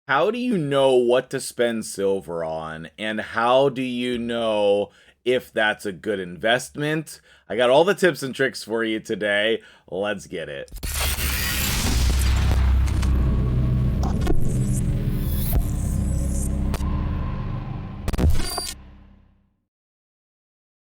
How do you know what to spend silver on? And how do you know if that's a good investment? I got all the tips and tricks for you today. Let's get it.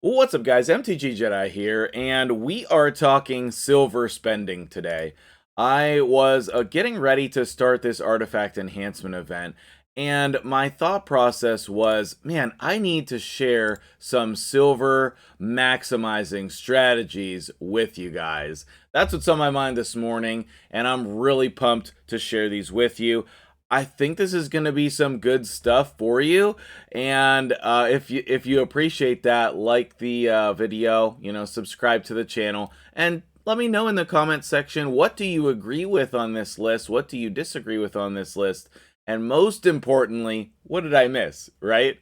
What's up, guys? MtgJedi here, and we are talking silver spending today. I was getting ready to start this artifact enhancement event, and my thought process was, man, I need to share some silver maximizing strategies with you guys. That's what's on my mind this morning, and I'm really pumped to share these with you. I think this is going to be some good stuff for you, and if you appreciate that, like the video, subscribe to the channel, and let me know in the comment section, what do you agree with on this list? What do you disagree with on this list? And most importantly, what did I miss, right?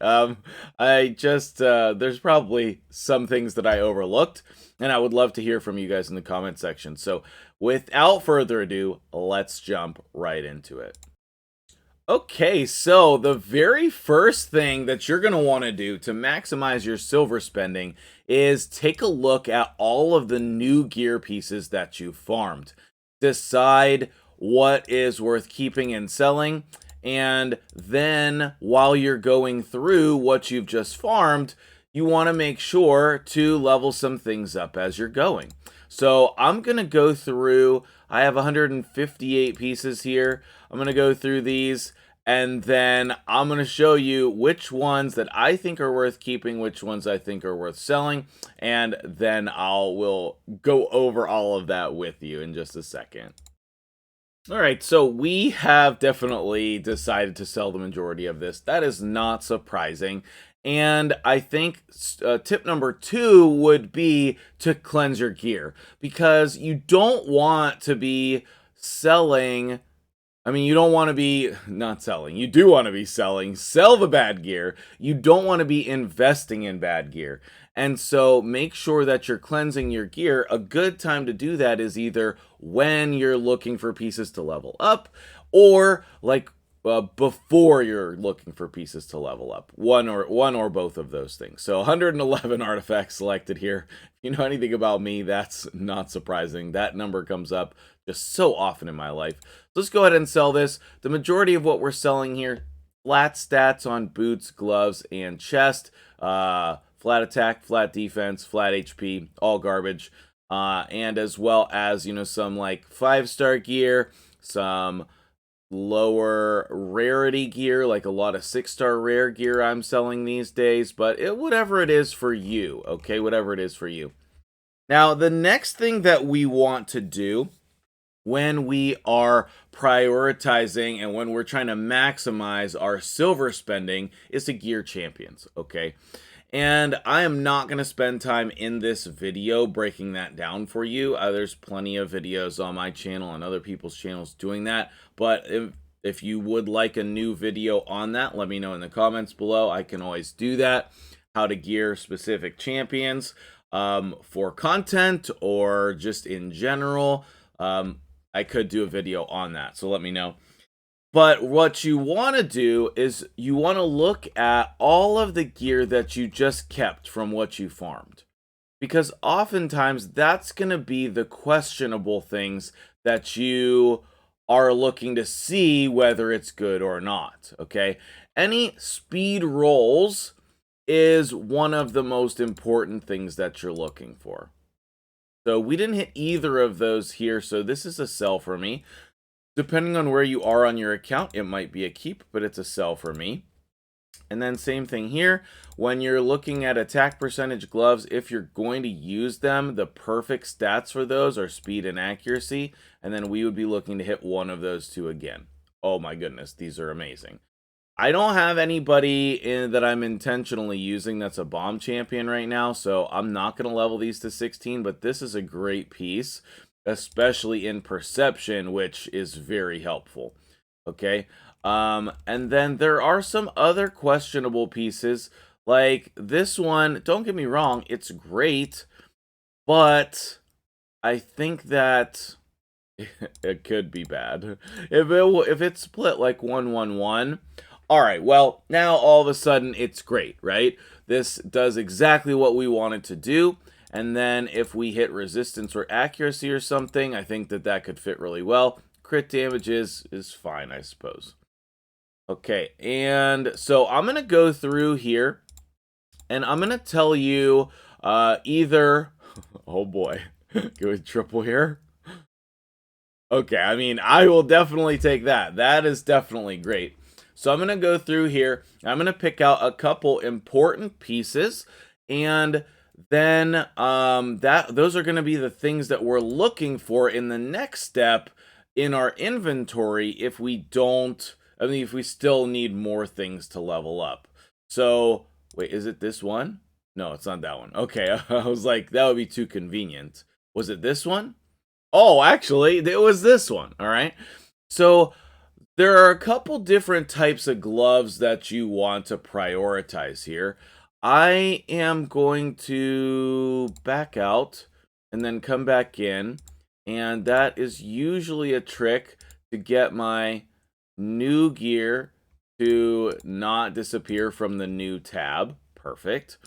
There's probably some things that I overlooked, and I would love to hear from you guys in the comment section. So without further ado, let's jump right into it. Okay, so the very first thing that you're going to want to do to maximize your silver spending is take a look at all of the new gear pieces that you farmed. Decide what is worth keeping and selling, and then while you're going through what you've just farmed, you want to make sure to level some things up as you're going. So I'm going to go through, I have 158 pieces here. I'm going to go through these, and then I'm going to show you which ones that I think are worth keeping, which ones I think are worth selling, and then will go over all of that with you in just a second. All right, so we have definitely decided to sell the majority of this. That is not surprising. And I think tip number 2 would be to cleanse your gear, because you don't want to be selling. You don't want to be not selling. You do want to be selling. Sell the bad gear. You don't want to be investing in bad gear. And so make sure that you're cleansing your gear. A good time to do that is either when you're looking for pieces to level up, or before you're looking for pieces to level up. One or both of those things. So 111 artifacts selected here. If you know anything about me, that's not surprising. That number comes up just so often in my life. So let's go ahead and sell this. The majority of what we're selling here, flat stats on boots, gloves, and chest. Flat attack, flat defense, flat HP, all garbage. And as well as, some like 5-star gear, some lower rarity gear, like a lot of 6-star rare gear I'm selling these days, but whatever it is for you, okay? Whatever it is for you. Now, the next thing that we want to do when we are prioritizing and when we're trying to maximize our silver spending is to gear champions, okay? And I am not going to spend time in this video breaking that down for you. There's plenty of videos on my channel and other people's channels doing that. But if you would like a new video on that, let me know in the comments below. I can always do that. How to gear specific champions for content or just in general. I could do a video on that, so let me know. But what you want to do is you want to look at all of the gear that you just kept from what you farmed. Because oftentimes that's going to be the questionable things that you are looking to see whether it's good or not, okay? Any speed rolls is one of the most important things that you're looking for. So we didn't hit either of those here, so this is a sell for me. Depending on where you are on your account, it might be a keep, but it's a sell for me. And then same thing here. When you're looking at attack percentage gloves, if you're going to use them, the perfect stats for those are speed and accuracy. And then we would be looking to hit one of those two again. Oh my goodness, these are amazing. I don't have anybody that I'm intentionally using that's a bomb champion right now, so I'm not going to level these to 16, but this is a great piece, especially in perception, which is very helpful. Okay, and then there are some other questionable pieces, like this one. Don't get me wrong, it's great, but I think that it could be bad. If it's split like 1-1-1, all right, well, now all of a sudden it's great, right? This does exactly what we want it to do. And then if we hit resistance or accuracy or something, I think that that could fit really well. Crit damage is fine, I suppose. Okay, and so I'm going to go through here, and I'm going to tell you either... Oh boy, go with triple here. Okay, I mean, I will definitely take that. That is definitely great. So I'm going to go through here. I'm going to pick out a couple important pieces, and then those are going to be the things that we're looking for in the next step in our inventory if we don't, I mean, if we still need more things to level up. So, wait, is it this one? No, it's not that one. Okay, I was like, that would be too convenient. Was it this one? Oh, actually, it was this one, all right? So there are a couple different types of gloves that you want to prioritize here. I am going to back out and then come back in, and that is usually a trick to get my new gear to not disappear from the new tab. Perfect.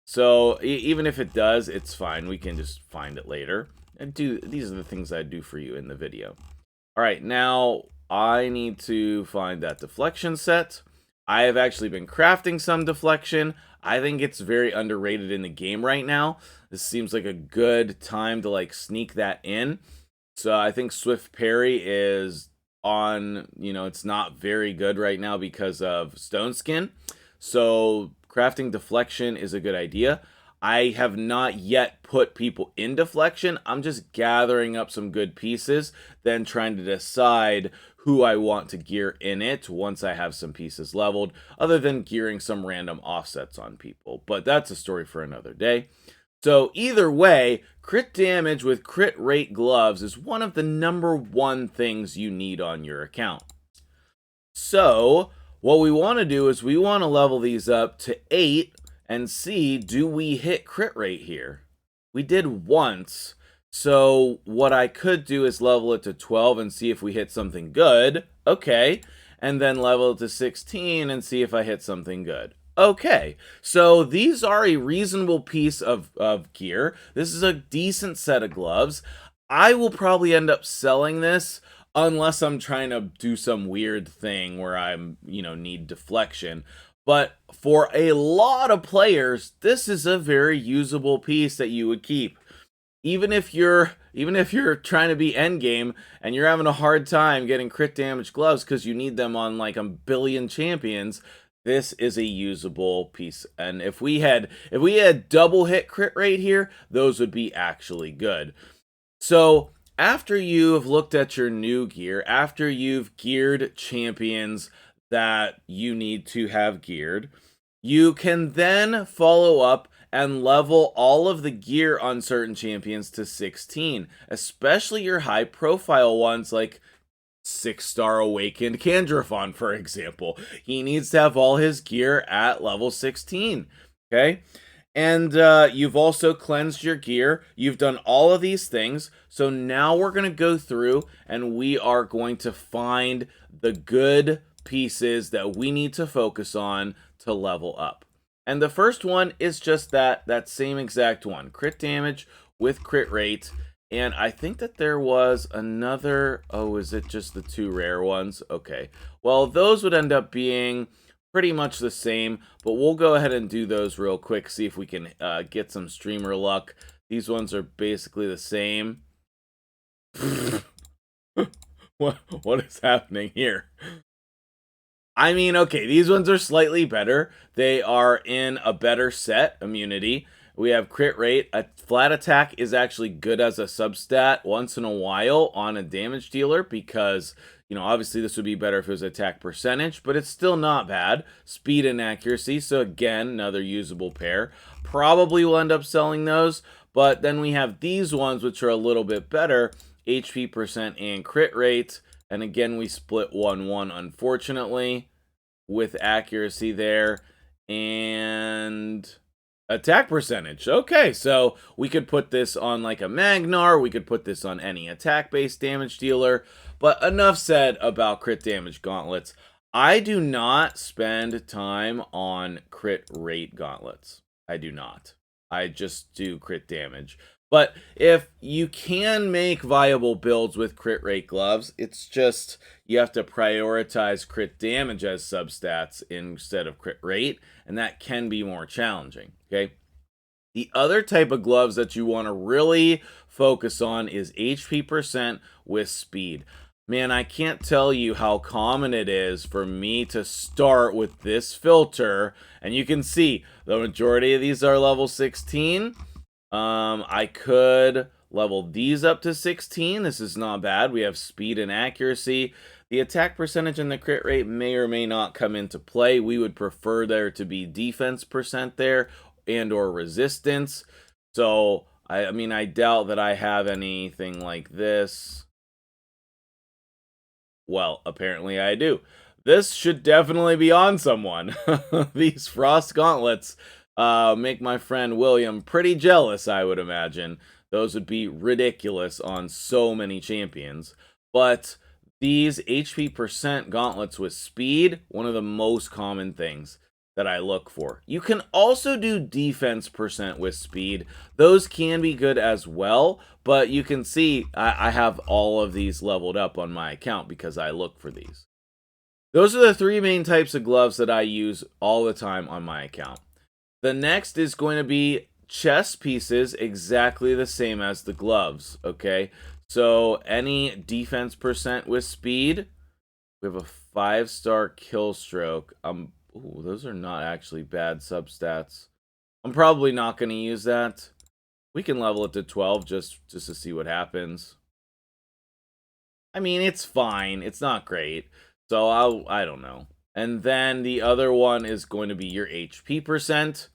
So even if it does, it's fine. We can just find it later. And these are the things I do for you in the video. All right, now I need to find that deflection set. I have actually been crafting some deflection. I think it's very underrated in the game right now. This seems like a good time to like sneak that in. So I think Swift Parry is on, you know, it's not very good right now because of Stone Skin. So crafting deflection is a good idea. I have not yet put people in deflection. I'm just gathering up some good pieces, then trying to decide who I want to gear in it once I have some pieces leveled, other than gearing some random offsets on people. But that's a story for another day. So either way, crit damage with crit rate gloves is one of the #1 things you need on your account. So what we want to do is we want to level these up to 8 and see, do we hit crit rate here? We did once. So what I could do is level it to 12 and see if we hit something good. Okay. And then level it to 16 and see if I hit something good. Okay. So these are a reasonable piece of gear. This is a decent set of gloves. I will probably end up selling this unless I'm trying to do some weird thing where I'm, you know, need deflection. But for a lot of players, this is a very usable piece that you would keep. Even if you're trying to be endgame and you're having a hard time getting crit damage gloves because you need them on like a billion champions, this is a usable piece. And if we had double hit crit rate here, those would be actually good. So after you have looked at your new gear, after you've geared champions that you need to have geared, you can then follow up and level all of the gear on certain champions to 16, especially your high profile ones like 6-star awakened Candrafon, for example. He needs to have all his gear at level 16, okay? And you've also cleansed your gear. You've done all of these things. So now we're going to go through and we are going to find the good pieces that we need to focus on to level up. And the first one is just that same exact one. Crit damage with crit rate. And I think that there was another... Oh, is it just the 2 rare ones? Okay. Well, those would end up being pretty much the same, but we'll go ahead and do those real quick, see if we can get some streamer luck. These ones are basically the same. What is happening here? I mean, okay, these ones are slightly better. They are in a better set, immunity. We have crit rate. A flat attack is actually good as a substat once in a while on a damage dealer because, you know, obviously this would be better if it was attack percentage, but it's still not bad. Speed and accuracy, so again, another usable pair. Probably will end up selling those, but then we have these ones which are a little bit better. HP percent and crit rate. And again, we split 1-1, unfortunately, with accuracy there. And Attack percentage. Okay, so we could put this on like a Magnar, we could put this on any attack-based damage dealer, but enough said about crit damage gauntlets. I do not spend time on crit rate gauntlets. I do not. I just do crit damage. But if you can make viable builds with crit rate gloves, it's just you have to prioritize crit damage as substats instead of crit rate, and that can be more challenging, okay? The other type of gloves that you want to really focus on is HP percent with speed. Man, I can't tell you how common it is for me to start with this filter, and you can see the majority of these are level 16. I could level these up to 16. This is not bad. We have speed and accuracy. The attack percentage and the crit rate may or may not come into play. We would prefer there to be defense percent there and or resistance. So, I mean, I doubt that I have anything like this. Well, apparently I do. This should definitely be on someone. These frost gauntlets make my friend William pretty jealous, I would imagine. Those would be ridiculous on so many champions. But these HP percent gauntlets with speed, one of the most common things that I look for. You can also do defense percent with speed. Those can be good as well, but you can see I have all of these leveled up on my account because I look for these. Those are the three main types of gloves that I use all the time on my account. The next is going to be chest pieces, exactly the same as the gloves, okay? So any defense percent with speed, we have a 5-star kill stroke. Ooh, those are not actually bad substats. I'm probably not going to use that. We can level it to 12 just to see what happens. I mean, it's fine. It's not great. So I don't know. And then the other one is going to be your HP percent.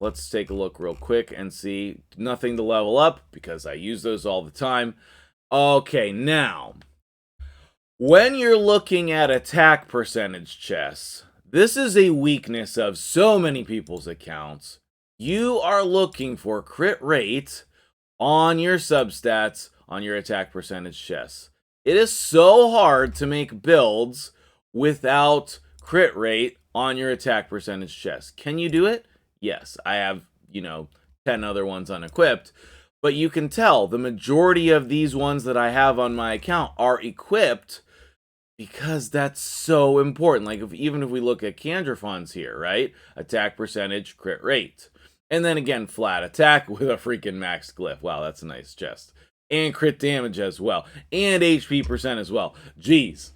Let's take a look real quick and see. Nothing to level up because I use those all the time. Okay, now, when you're looking at attack percentage chests, this is a weakness of so many people's accounts. You are looking for crit rate on your substats on your attack percentage chests. It is so hard to make builds without crit rate on your attack percentage chest. Can you do it? Yes, I have, 10 other ones unequipped. But you can tell the majority of these ones that I have on my account are equipped because that's so important. Like, even if we look at Candrafon's here, right? Attack percentage, crit rate. And then again, flat attack with a freaking max glyph. Wow, that's a nice chest. And crit damage as well. And HP percent as well. Jeez.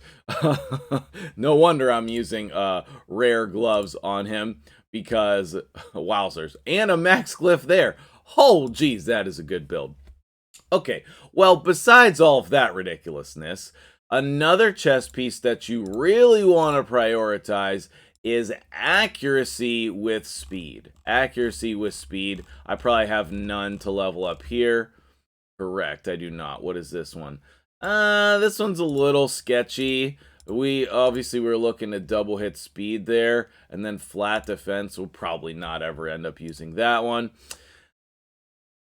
No wonder I'm using rare gloves on him because, wowzers. And a max glyph there. Oh, geez, that is a good build. Okay, well, besides all of that ridiculousness, another chest piece that you really want to prioritize is accuracy with speed. Accuracy with speed. I probably have none to level up here. Correct, I do not. What is this one? This one's a little sketchy. We obviously were looking to double hit speed there, and then flat defense. We'll probably not ever end up using that one.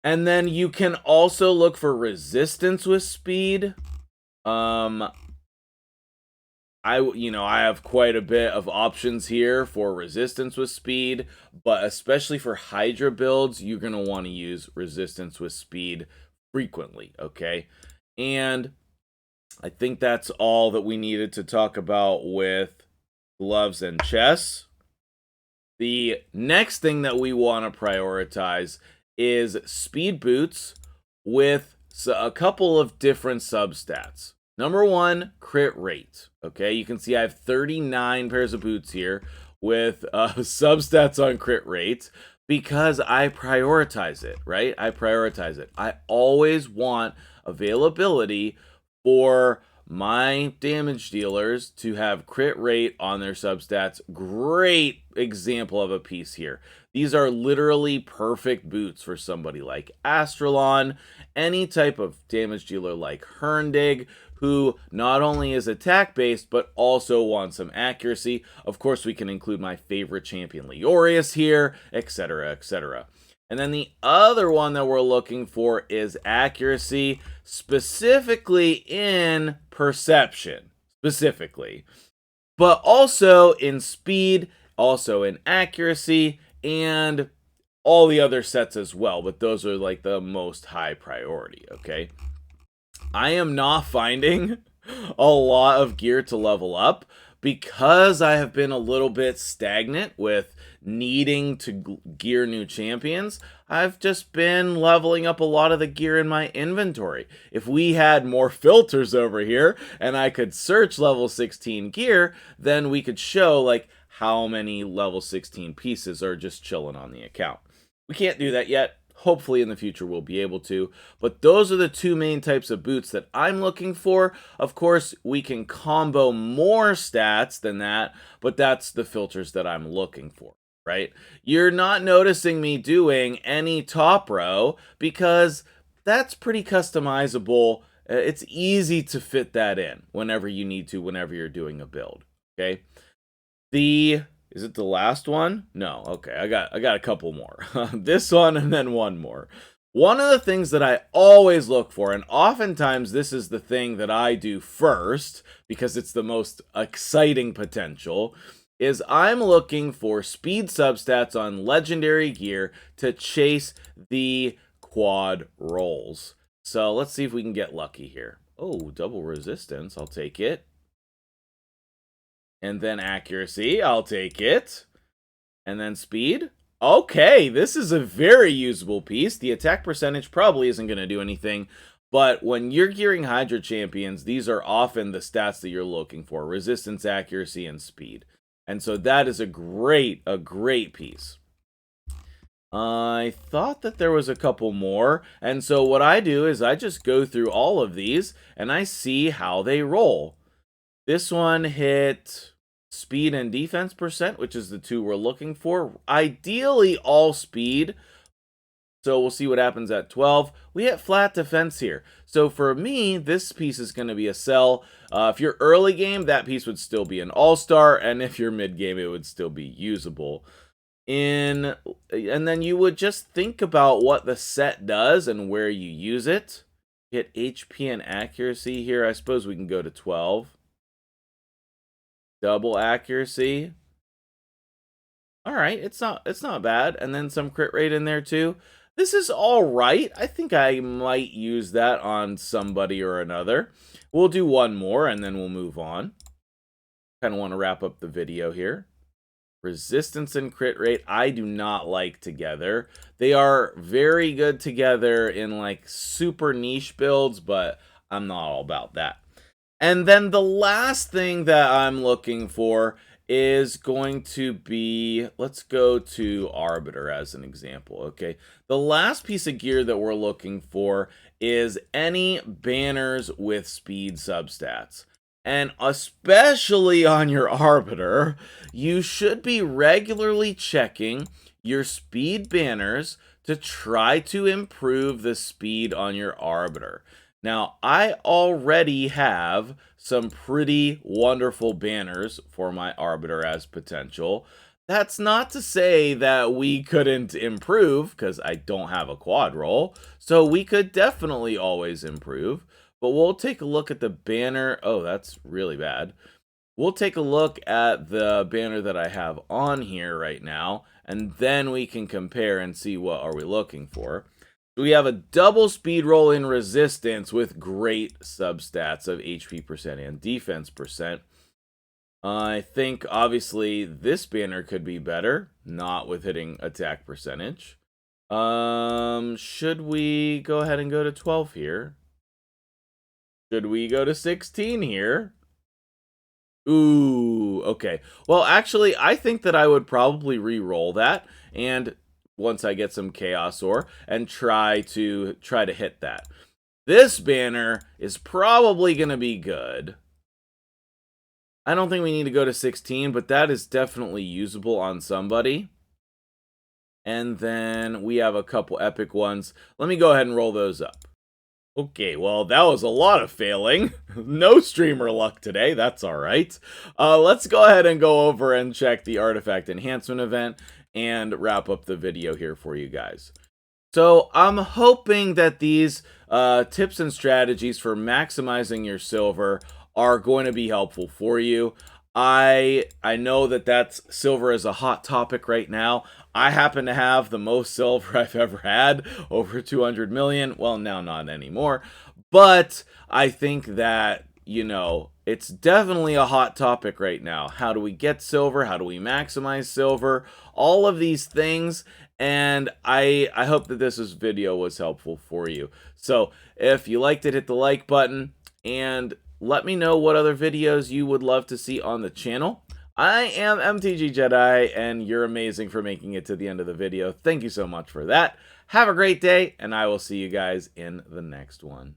And then you can also look for resistance with speed. I have quite a bit of options here for resistance with speed, but especially for Hydra builds, you're going to want to use resistance with speed frequently, okay? And I think that's all that we needed to talk about with gloves and chests. The next thing that we want to prioritize is speed boots with a couple of different substats. Number one, crit rate. Okay, you can see I have 39 pairs of boots here with substats on crit rate because I prioritize it, right? I prioritize it. I always want availability for my damage dealers to have crit rate on their substats. Great example of a piece here. These are literally perfect boots for somebody like Astralon, any type of damage dealer like Herndig, who not only is attack based, but also wants some accuracy. Of course, we can include my favorite champion, Leorius here, etc., etc. And then the other one that we're looking for is accuracy, specifically in perception, specifically. But also in speed, also in accuracy, and all the other sets as well. But those are like the most high priority, okay? I am not finding a lot of gear to level up because I have been a little bit stagnant with needing to gear new champions. I've just been leveling up a lot of the gear in my inventory. If we had more filters over here and I could search level 16 gear, then we could show like how many level 16 pieces are just chilling on the account. We can't do that yet. Hopefully in the future we'll be able to. But those are the two main types of boots that I'm looking for. Of course, we can combo more stats than that, but that's the filters that I'm looking for, right? You're not noticing me doing any top row because that's pretty customizable. It's easy to fit that in whenever you need to, whenever you're doing a build, okay? Is it the last one? No. Okay, I got a couple more. This one and then one more. One of the things that I always look for, and oftentimes this is the thing that I do first because it's the most exciting potential, is I'm looking for speed substats on legendary gear to chase the quad rolls. So let's see if we can get lucky here. Oh, double resistance. I'll take it. And then accuracy, I'll take it. And then speed. Okay, this is a very usable piece. The attack percentage probably isn't going to do anything. But when you're gearing Hydra champions, these are often the stats that you're looking for. Resistance, accuracy, and speed. And so that is a great piece. I thought that there was a couple more. And so what I do is I just go through all of these and I see how they roll. This one hit speed and defense percent, which is the two we're looking for. Ideally, all speed. So we'll see what happens at 12. We hit flat defense here. So for me, this piece is going to be a sell. If you're early game, that piece would still be an all-star. And if you're mid game, it would still be usable. And then you would just think about what the set does and where you use it. Hit HP and accuracy here. I suppose we can go to 12. Double accuracy. All right, it's not bad. And then some crit rate in there too. This is all right. I think I might use that on somebody or another. We'll do one more and then we'll move on. Kind of want to wrap up the video here. Resistance and crit rate, I do not like together. They are very good together in like super niche builds, but I'm not all about that. And then the last thing that I'm looking for is going to be, let's go to Arbiter as an example, okay? The last piece of gear that we're looking for is any banners with speed substats. And especially on your Arbiter, you should be regularly checking your speed banners to try to improve the speed on your Arbiter. Now, I already have some pretty wonderful banners for my Arbiter as potential. That's not to say that we couldn't improve, because I don't have a quad roll, so we could definitely always improve. But we'll take a look at the banner. Oh, that's really bad. We'll take a look at the banner that I have on here right now, and then we can compare and see what are we looking for. We have a double speed roll in resistance with great substats of HP percent and defense percent. I think obviously this banner could be better, not with hitting attack percentage. Should we go ahead and go to 12 here? Should we go to 16 here? Ooh, okay. Well, actually, I think that I would probably re-roll that, and once I get some Chaos Ore, and try to hit that. This banner is probably going to be good. I don't think we need to go to 16, but that is definitely usable on somebody. And then we have a couple epic ones. Let me go ahead and roll those up. Okay, well, that was a lot of failing. No streamer luck today, that's alright. Let's go ahead and go over and check the artifact enhancement event and wrap up the video here for you guys. So I'm hoping that these tips and strategies for maximizing your silver are going to be helpful for you. I know that silver is a hot topic right now. I happen to have the most silver I've ever had, over 200 million. Well, now not anymore. But I think that, you know, it's definitely a hot topic right now. How do we get silver? How do we maximize silver? All of these things. And I hope that this video was helpful for you. So if you liked it, hit the like button and let me know what other videos you would love to see on the channel. I am MtgJedi, and you're amazing for making it to the end of the video. Thank you so much for that. Have a great day, and I will see you guys in the next one.